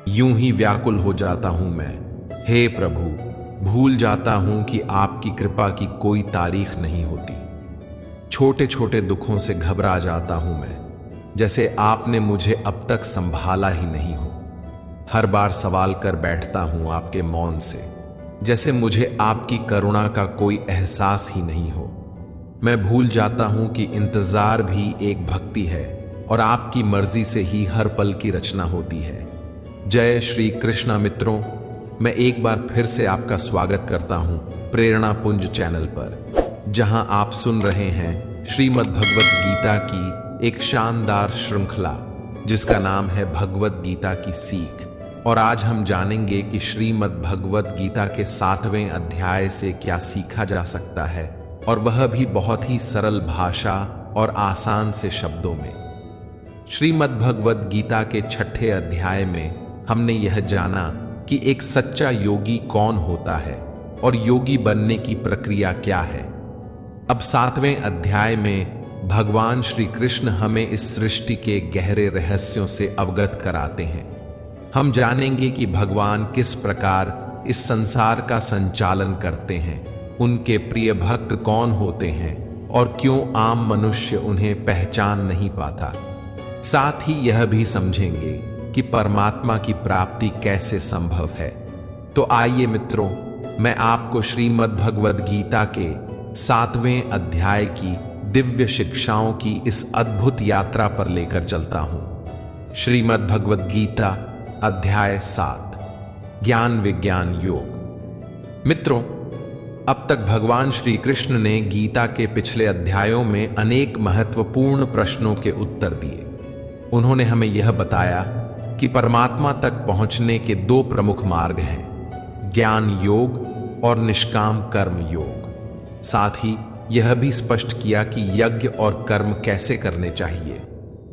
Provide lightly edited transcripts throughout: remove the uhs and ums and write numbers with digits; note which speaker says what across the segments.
Speaker 1: यूं ही व्याकुल हो जाता हूं मैं। हे प्रभु, भूल जाता हूं कि आपकी कृपा की कोई तारीख नहीं होती। छोटे छोटे दुखों से घबरा जाता हूं मैं, जैसे आपने मुझे अब तक संभाला ही नहीं हो। हर बार सवाल कर बैठता हूं आपके मौन से, जैसे मुझे आपकी करुणा का कोई एहसास ही नहीं हो। मैं भूल जाता हूं कि इंतजार भी एक भक्ति है और आपकी मर्जी से ही हर पल की रचना होती है। जय श्री कृष्ण मित्रों, मैं एक बार फिर से आपका स्वागत करता हूं प्रेरणा पुंज चैनल पर, जहां आप सुन रहे हैं श्रीमद् भगवत गीता की एक शानदार श्रृंखला जिसका नाम है भगवत गीता की सीख। और आज हम जानेंगे कि श्रीमद् भगवत गीता के 7वें अध्याय से क्या सीखा जा सकता है, और वह भी बहुत ही सरल भाषा और आसान से शब्दों में। श्रीमद् भगवत गीता के 6ठे अध्याय में हमने यह जाना कि एक सच्चा योगी कौन होता है और योगी बनने की प्रक्रिया क्या है। अब 7वें अध्याय में भगवान श्री कृष्ण हमें इस सृष्टि के गहरे रहस्यों से अवगत कराते हैं। हम जानेंगे कि भगवान किस प्रकार इस संसार का संचालन करते हैं, उनके प्रिय भक्त कौन होते हैं और क्यों आम मनुष्य उन्हें पहचान नहीं पाता। साथ ही यह भी समझेंगे कि परमात्मा की प्राप्ति कैसे संभव है। तो आइए मित्रों, मैं आपको श्रीमद् भगवत गीता के 7वें अध्याय की दिव्य शिक्षाओं की इस अद्भुत यात्रा पर लेकर चलता हूं। श्रीमद् भगवत गीता अध्याय 7, ज्ञान विज्ञान योग। मित्रों, अब तक भगवान श्री कृष्ण ने गीता के पिछले अध्यायों में अनेक महत्वपूर्ण प्रश्नों के उत्तर दिए। उन्होंने हमें यह बताया कि परमात्मा तक पहुंचने के 2 प्रमुख मार्ग हैं, ज्ञान योग और निष्काम कर्म योग। साथ ही यह भी स्पष्ट किया कि यज्ञ और कर्म कैसे करने चाहिए,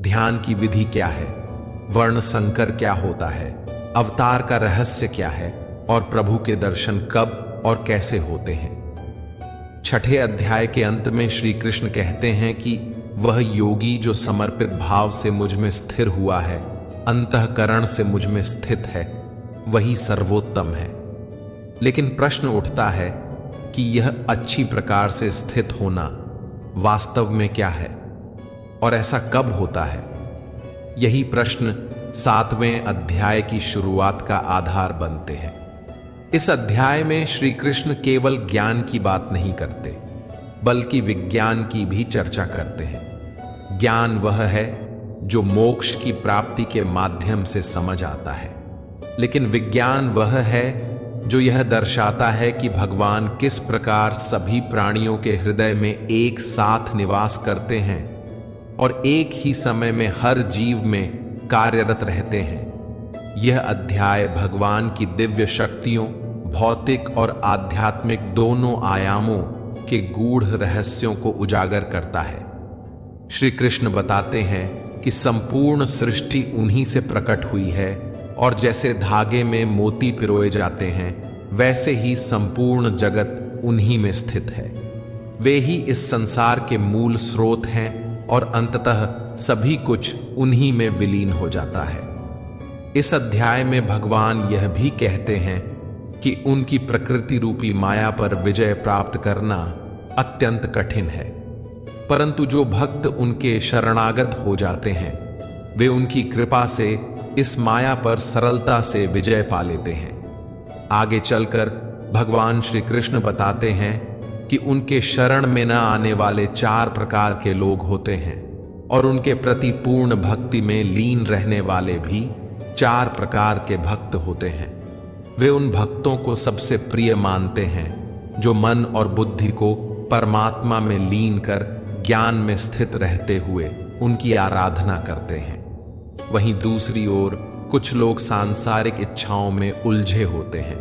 Speaker 1: ध्यान की विधि क्या है, वर्ण संकर क्या होता है, अवतार का रहस्य क्या है और प्रभु के दर्शन कब और कैसे होते हैं। 6ठे अध्याय के अंत में श्री कृष्ण कहते हैं कि वह योगी जो समर्पित भाव से मुझ में स्थिर हुआ है, अंतःकरण से मुझ में स्थित है, वही सर्वोत्तम है। लेकिन प्रश्न उठता है कि यह अच्छी प्रकार से स्थित होना वास्तव में क्या है और ऐसा कब होता है। यही प्रश्न 7वें अध्याय की शुरुआत का आधार बनते हैं। इस अध्याय में श्री कृष्ण केवल ज्ञान की बात नहीं करते, बल्कि विज्ञान की भी चर्चा करते हैं। ज्ञान वह है जो मोक्ष की प्राप्ति के माध्यम से समझ आता है, लेकिन विज्ञान वह है जो यह दर्शाता है कि भगवान किस प्रकार सभी प्राणियों के हृदय में एक साथ निवास करते हैं और एक ही समय में हर जीव में कार्यरत रहते हैं। यह अध्याय भगवान की दिव्य शक्तियों, भौतिक और आध्यात्मिक दोनों आयामों के गूढ़ रहस्यों को उजागर करता है। श्री कृष्ण बताते हैं कि संपूर्ण सृष्टि उन्हीं से प्रकट हुई है और जैसे धागे में मोती पिरोए जाते हैं, वैसे ही संपूर्ण जगत उन्हीं में स्थित है। वे ही इस संसार के मूल स्रोत हैं और अंततः सभी कुछ उन्हीं में विलीन हो जाता है। इस अध्याय में भगवान यह भी कहते हैं कि उनकी प्रकृति रूपी माया पर विजय प्राप्त करना अत्यंत कठिन है, परंतु जो भक्त उनके शरणागत हो जाते हैं, वे उनकी कृपा से इस माया पर सरलता से विजय पा लेते हैं। आगे चलकर भगवान श्री कृष्ण बताते हैं कि उनके शरण में न आने वाले 4 प्रकार के लोग होते हैं और उनके प्रति पूर्ण भक्ति में लीन रहने वाले भी 4 प्रकार के भक्त होते हैं। वे उन भक्तों को सबसे प्रिय मानते हैं जो मन और बुद्धि को परमात्मा में लीन कर ज्ञान में स्थित रहते हुए उनकी आराधना करते हैं। वहीं दूसरी ओर कुछ लोग सांसारिक इच्छाओं में उलझे होते हैं।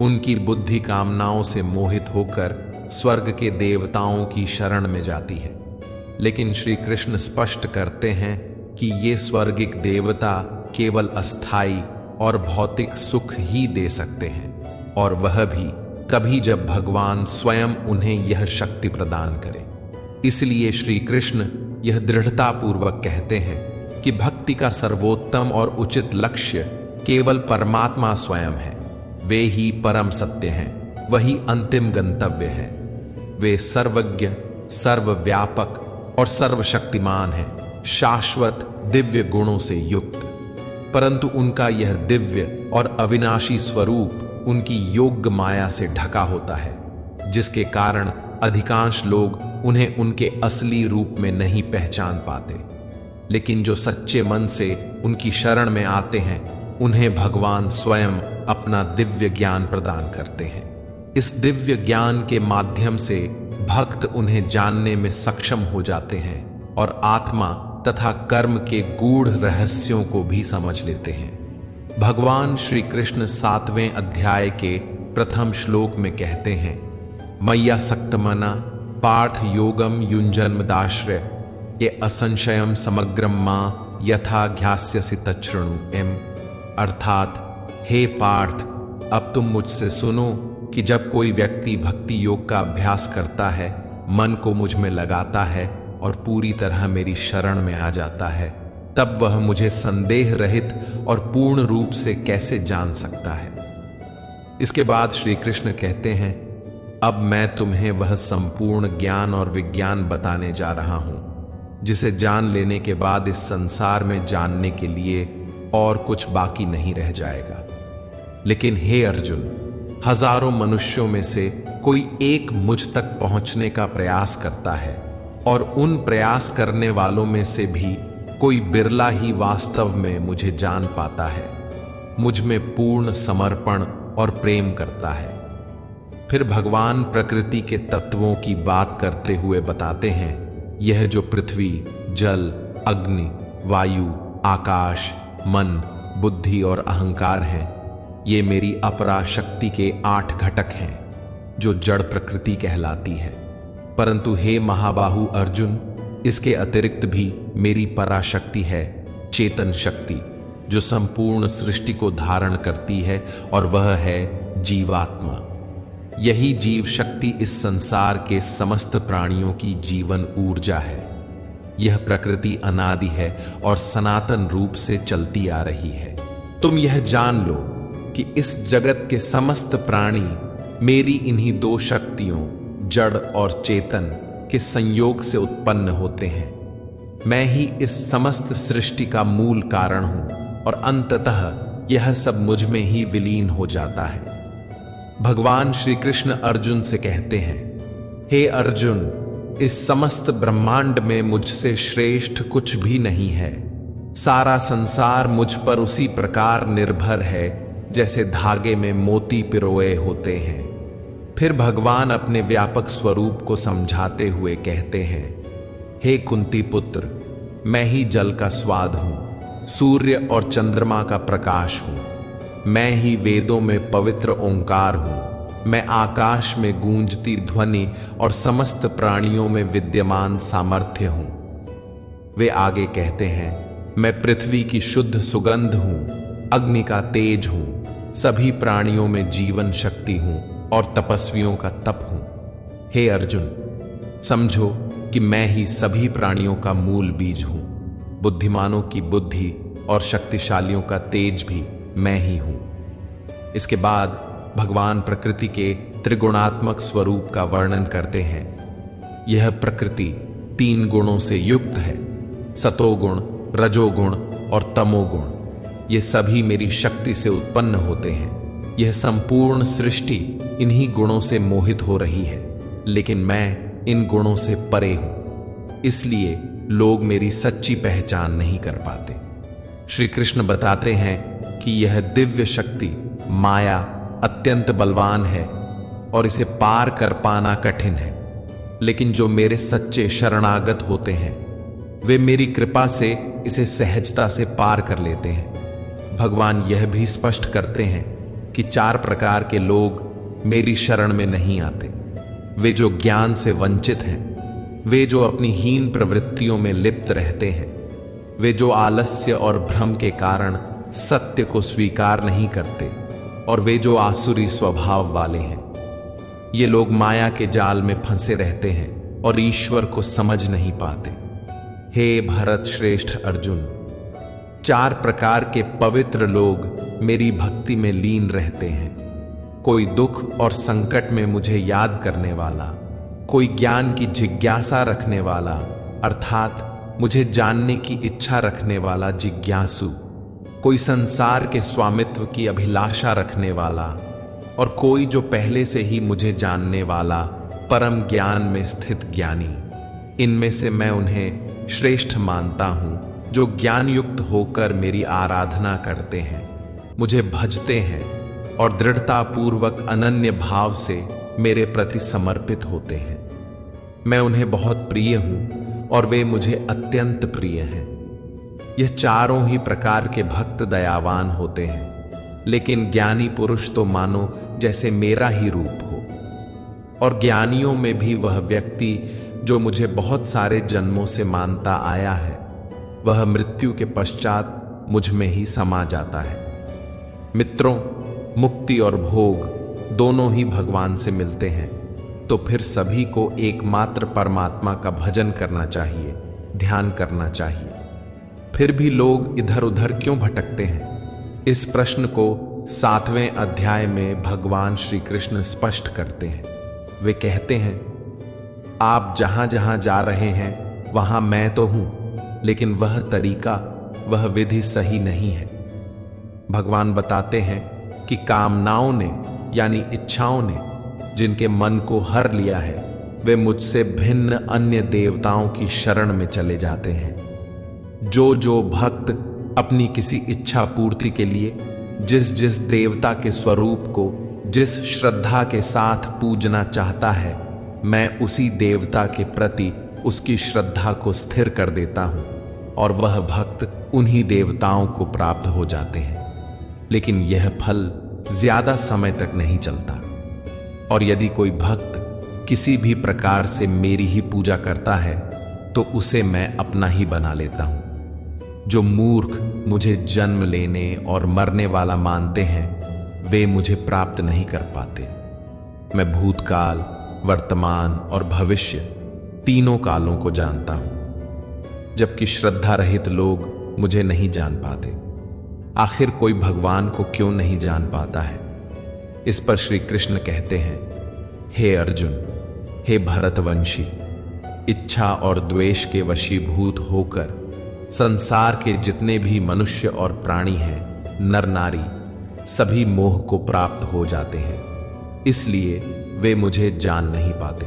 Speaker 1: उनकी बुद्धि कामनाओं से मोहित होकर स्वर्ग के देवताओं की शरण में जाती है, लेकिन श्री कृष्ण स्पष्ट करते हैं कि ये स्वर्गिक देवता केवल अस्थाई और भौतिक सुख ही दे सकते हैं, और वह भी तभी जब भगवान स्वयं उन्हें यह शक्ति प्रदान करे। इसलिए श्री कृष्ण यह दृढ़तापूर्वक कहते हैं कि भक्ति का सर्वोत्तम और उचित लक्ष्य केवल परमात्मा स्वयं है। वे ही परम सत्य हैं, वही अंतिम गंतव्य है। वे सर्वज्ञ, सर्वव्यापक और सर्वशक्तिमान हैं, शाश्वत दिव्य गुणों से युक्त। परंतु उनका यह दिव्य और अविनाशी स्वरूप उनकी योग्य माया से ढका होता है, जिसके कारण अधिकांश लोग उन्हें उनके असली रूप में नहीं पहचान पाते। लेकिन जो सच्चे मन से उनकी शरण में आते हैं, उन्हें भगवान स्वयं अपना दिव्य ज्ञान प्रदान करते हैं। इस दिव्य ज्ञान के माध्यम से भक्त उन्हें जानने में सक्षम हो जाते हैं और आत्मा तथा कर्म के गूढ़ रहस्यों को भी समझ लेते हैं। भगवान श्री कृष्ण 7वें अध्याय के प्रथम श्लोक में कहते हैं, मय्या सक्तमना पार्थ योगम युञ्जन्मदाश्रय ये असंशयम समग्रम मां यथा ध्यास्यसि तच्छृणु एम। अर्थात, हे पार्थ, अब तुम मुझसे सुनो कि जब कोई व्यक्ति भक्ति योग का अभ्यास करता है, मन को मुझ में लगाता है और पूरी तरह मेरी शरण में आ जाता है, तब वह मुझे संदेह रहित और पूर्ण रूप से कैसे जान सकता है। इसके बाद श्री कृष्ण कहते हैं, अब मैं तुम्हें वह संपूर्ण ज्ञान और विज्ञान बताने जा रहा हूं, जिसे जान लेने के बाद इस संसार में जानने के लिए और कुछ बाकी नहीं रह जाएगा। लेकिन हे अर्जुन, हजारों मनुष्यों में से कोई एक मुझ तक पहुंचने का प्रयास करता है, और उन प्रयास करने वालों में से भी कोई बिरला ही वास्तव में मुझे जान पाता है, मुझ में पूर्ण समर्पण और प्रेम करता है। फिर भगवान प्रकृति के तत्वों की बात करते हुए बताते हैं, यह जो पृथ्वी, जल, अग्नि, वायु, आकाश, मन, बुद्धि और अहंकार हैं, ये मेरी अपरा शक्ति के 8 घटक हैं, जो जड़ प्रकृति कहलाती है। परंतु हे महाबाहु अर्जुन, इसके अतिरिक्त भी मेरी पराशक्ति है, चेतन शक्ति, जो संपूर्ण सृष्टि को धारण करती है, और वह है जीवात्मा। यही जीव शक्ति इस संसार के समस्त प्राणियों की जीवन ऊर्जा है। यह प्रकृति अनादि है और सनातन रूप से चलती आ रही है। तुम यह जान लो कि इस जगत के समस्त प्राणी मेरी इन्हीं 2 शक्तियों, जड़ और चेतन, के संयोग से उत्पन्न होते हैं। मैं ही इस समस्त सृष्टि का मूल कारण हूं, और अंततः यह सब मुझ में ही विलीन हो जाता है। भगवान श्री कृष्ण अर्जुन से कहते हैं, हे अर्जुन, इस समस्त ब्रह्मांड में मुझसे श्रेष्ठ कुछ भी नहीं है। सारा संसार मुझ पर उसी प्रकार निर्भर है जैसे धागे में मोती पिरोए होते हैं। फिर भगवान अपने व्यापक स्वरूप को समझाते हुए कहते हैं, हे कुंती पुत्र, मैं ही जल का स्वाद हूं, सूर्य और चंद्रमा का प्रकाश हूं। मैं ही वेदों में पवित्र ओंकार हूं। मैं आकाश में गूंजती ध्वनि और समस्त प्राणियों में विद्यमान सामर्थ्य हूं। वे आगे कहते हैं, मैं पृथ्वी की शुद्ध सुगंध हूं, अग्नि का तेज हूं, सभी प्राणियों में जीवन शक्ति हूं और तपस्वियों का तप हूं। हे अर्जुन, समझो कि मैं ही सभी प्राणियों का मूल बीज हूं। बुद्धिमानों की बुद्धि और शक्तिशालियों का तेज भी मैं ही हूं। इसके बाद भगवान प्रकृति के त्रिगुणात्मक स्वरूप का वर्णन करते हैं। यह प्रकृति 3 गुणों से युक्त है, सतोगुण, रजोगुण और तमोगुण। ये सभी मेरी शक्ति से उत्पन्न होते हैं। यह संपूर्ण सृष्टि इन्हीं गुणों से मोहित हो रही है, लेकिन मैं इन गुणों से परे हूं। इसलिए लोग मेरी सच्ची पहचान नहीं कर पाते। श्री कृष्ण बताते हैं कि यह दिव्य शक्ति माया अत्यंत बलवान है और इसे पार कर पाना कठिन है। लेकिन जो मेरे सच्चे शरणागत होते हैं, वे मेरी कृपा से इसे सहजता से पार कर लेते हैं। भगवान यह भी स्पष्ट करते हैं कि 4 प्रकार के लोग मेरी शरण में नहीं आते। वे जो ज्ञान से वंचित हैं, वे जो अपनी हीन प्रवृत्तियों में लिप्त रहते हैं, वे जो आलस्य और भ्रम के कारण सत्य को स्वीकार नहीं करते, और वे जो आसुरी स्वभाव वाले हैं। ये लोग माया के जाल में फंसे रहते हैं और ईश्वर को समझ नहीं पाते। हे भरत श्रेष्ठ अर्जुन, 4 प्रकार के पवित्र लोग मेरी भक्ति में लीन रहते हैं। कोई दुख और संकट में मुझे याद करने वाला, कोई ज्ञान की जिज्ञासा रखने वाला अर्थात मुझे जानने की इच्छा रखने वाला जिज्ञासु, कोई संसार के स्वामित्व की अभिलाषा रखने वाला, और कोई जो पहले से ही मुझे जानने वाला परम ज्ञान में स्थित ज्ञानी। इनमें से मैं उन्हें श्रेष्ठ मानता हूं जो ज्ञान युक्त होकर मेरी आराधना करते हैं, मुझे भजते हैं और दृढ़तापूर्वक अनन्य भाव से मेरे प्रति समर्पित होते हैं। मैं उन्हें बहुत प्रिय हूं और वे मुझे अत्यंत प्रिय हैं। यह चारों ही प्रकार के भक्त दयावान होते हैं, लेकिन ज्ञानी पुरुष तो मानो जैसे मेरा ही रूप हो। और ज्ञानियों में भी वह व्यक्ति जो मुझे बहुत सारे जन्मों से मानता आया है, वह मृत्यु के पश्चात मुझ में ही समा जाता है। मित्रों, मुक्ति और भोग दोनों ही भगवान से मिलते हैं, तो फिर सभी को एकमात्र परमात्मा का भजन करना चाहिए, ध्यान करना चाहिए। फिर भी लोग इधर उधर क्यों भटकते हैं? इस प्रश्न को 7वें अध्याय में भगवान श्री कृष्ण स्पष्ट करते हैं। वे कहते हैं, आप जहां जहां जा रहे हैं वहां मैं तो हूं, लेकिन वह तरीका, वह विधि सही नहीं है। भगवान बताते हैं कि कामनाओं ने यानी इच्छाओं ने जिनके मन को हर लिया है, वे मुझसे भिन्न अन्य देवताओं की शरण में चले जाते हैं। जो भक्त अपनी किसी इच्छा पूर्ति के लिए जिस जिस देवता के स्वरूप को जिस श्रद्धा के साथ पूजना चाहता है, मैं उसी देवता के प्रति उसकी श्रद्धा को स्थिर कर देता हूं और वह भक्त उन्हीं देवताओं को प्राप्त हो जाते हैं। लेकिन यह फल ज्यादा समय तक नहीं चलता। और यदि कोई भक्त किसी भी प्रकार से मेरी ही पूजा करता है, तो उसे मैं अपना ही बना लेता हूं। जो मूर्ख मुझे जन्म लेने और मरने वाला मानते हैं, वे मुझे प्राप्त नहीं कर पाते। मैं भूतकाल, वर्तमान और भविष्य तीनों कालों को जानता हूं, जबकि श्रद्धा रहित लोग मुझे नहीं जान पाते। आखिर कोई भगवान को क्यों नहीं जान पाता है? इस पर श्री कृष्ण कहते हैं, हे अर्जुन, हे भरतवंशी, इच्छा और द्वेष के वशीभूत होकर संसार के जितने भी मनुष्य और प्राणी हैं, नर नारी, सभी मोह को प्राप्त हो जाते हैं, इसलिए वे मुझे जान नहीं पाते।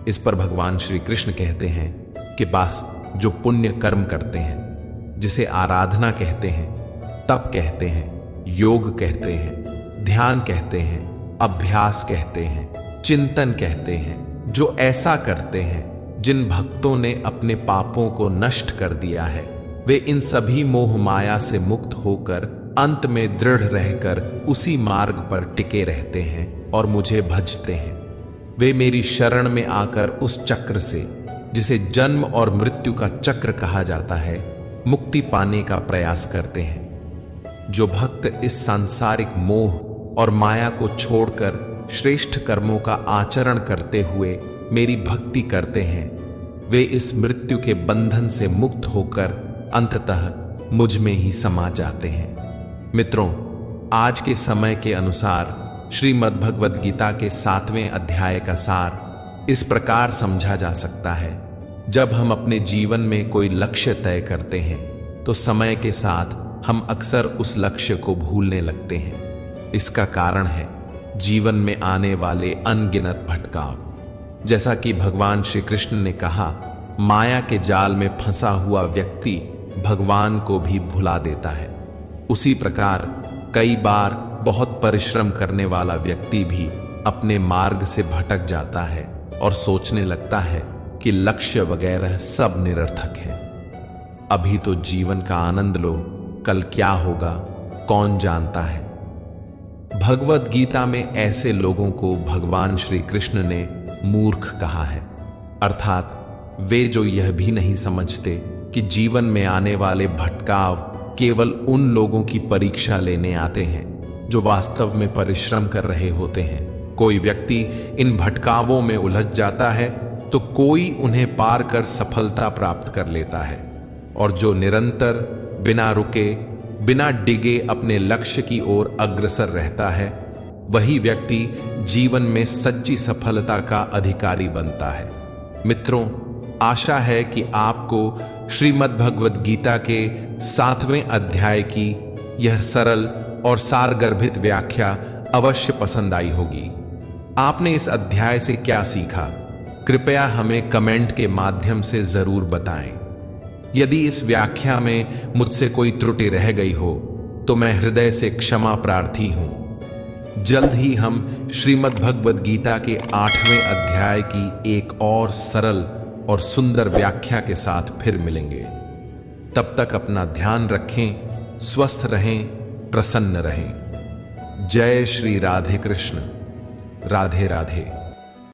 Speaker 1: इस पर भगवान श्री कृष्ण कहते हैं कि बस जो पुण्य कर्म करते हैं, जिसे आराधना कहते हैं, तप कहते हैं, योग कहते हैं, ध्यान कहते हैं, अभ्यास कहते हैं, चिंतन कहते हैं, जो ऐसा करते हैं, जिन भक्तों ने अपने पापों को नष्ट कर दिया है, वे इन सभी मोह माया से मुक्त होकर अंत में दृढ़ रहकर उसी मार्ग पर टिके रहते हैं और मुझे भजते हैं। वे मेरी शरण में आकर उस चक्र से, जिसे जन्म और मृत्यु का चक्र कहा जाता है, मुक्ति पाने का प्रयास करते हैं। जो भक्त इस सांसारिक मोह और माया को छोड़कर श्रेष्ठ कर्मों का आचरण करते हुए मेरी भक्ति करते हैं, वे इस मृत्यु के बंधन से मुक्त होकर अंततः मुझ में ही समा जाते हैं। मित्रों, आज के समय के अनुसार श्रीमद् भगवद गीता के 7वें अध्याय का सार इस प्रकार समझा जा सकता है। जब हम अपने जीवन में कोई लक्ष्य तय करते हैं, तो समय के साथ हम अक्सर उस लक्ष्य को भूलने लगते हैं। इसका कारण है जीवन में आने वाले अनगिनत भटकाव। जैसा कि भगवान श्री कृष्ण ने कहा, माया के जाल में फंसा हुआ व्यक्ति भगवान को भी भुला देता है। उसी प्रकार कई बार बहुत परिश्रम करने वाला व्यक्ति भी अपने मार्ग से भटक जाता है और सोचने लगता है कि लक्ष्य वगैरह सब निरर्थक है। अभी तो जीवन का आनंद लो, कल क्या होगा कौन जानता है। भगवद गीता में ऐसे लोगों को भगवान श्री कृष्ण ने मूर्ख कहा है, अर्थात वे जो यह भी नहीं समझते कि जीवन में आने वाले भटकाव केवल उन लोगों की परीक्षा लेने आते हैं जो वास्तव में परिश्रम कर रहे होते हैं। कोई व्यक्ति इन भटकावों में उलझ जाता है तो कोई उन्हें पार कर सफलता प्राप्त कर लेता है, और जो निरंतर बिना रुके, बिना डिगे अपने लक्ष्य की ओर अग्रसर रहता है, वही व्यक्ति जीवन में सच्ची सफलता का अधिकारी बनता है। मित्रों, आशा है कि आपको श्रीमद् भगवद गीता के 7वें अध्याय की यह सरल और सारगर्भित व्याख्या अवश्य पसंद आई होगी। आपने इस अध्याय से क्या सीखा? कृपया हमें कमेंट के माध्यम से जरूर बताएं। यदि इस व्याख्या में मुझसे कोई त्रुटि रह गई हो तो मैं हृदय से क्षमा प्रार्थी हूं। जल्द ही हम श्रीमद् भगवद गीता के 8वें अध्याय की एक और सरल और सुंदर व्याख्या के साथ फिर मिलेंगे। तब तक अपना ध्यान रखें, स्वस्थ रहें, प्रसन्न रहें। जय श्री राधे कृष्ण। राधे राधे।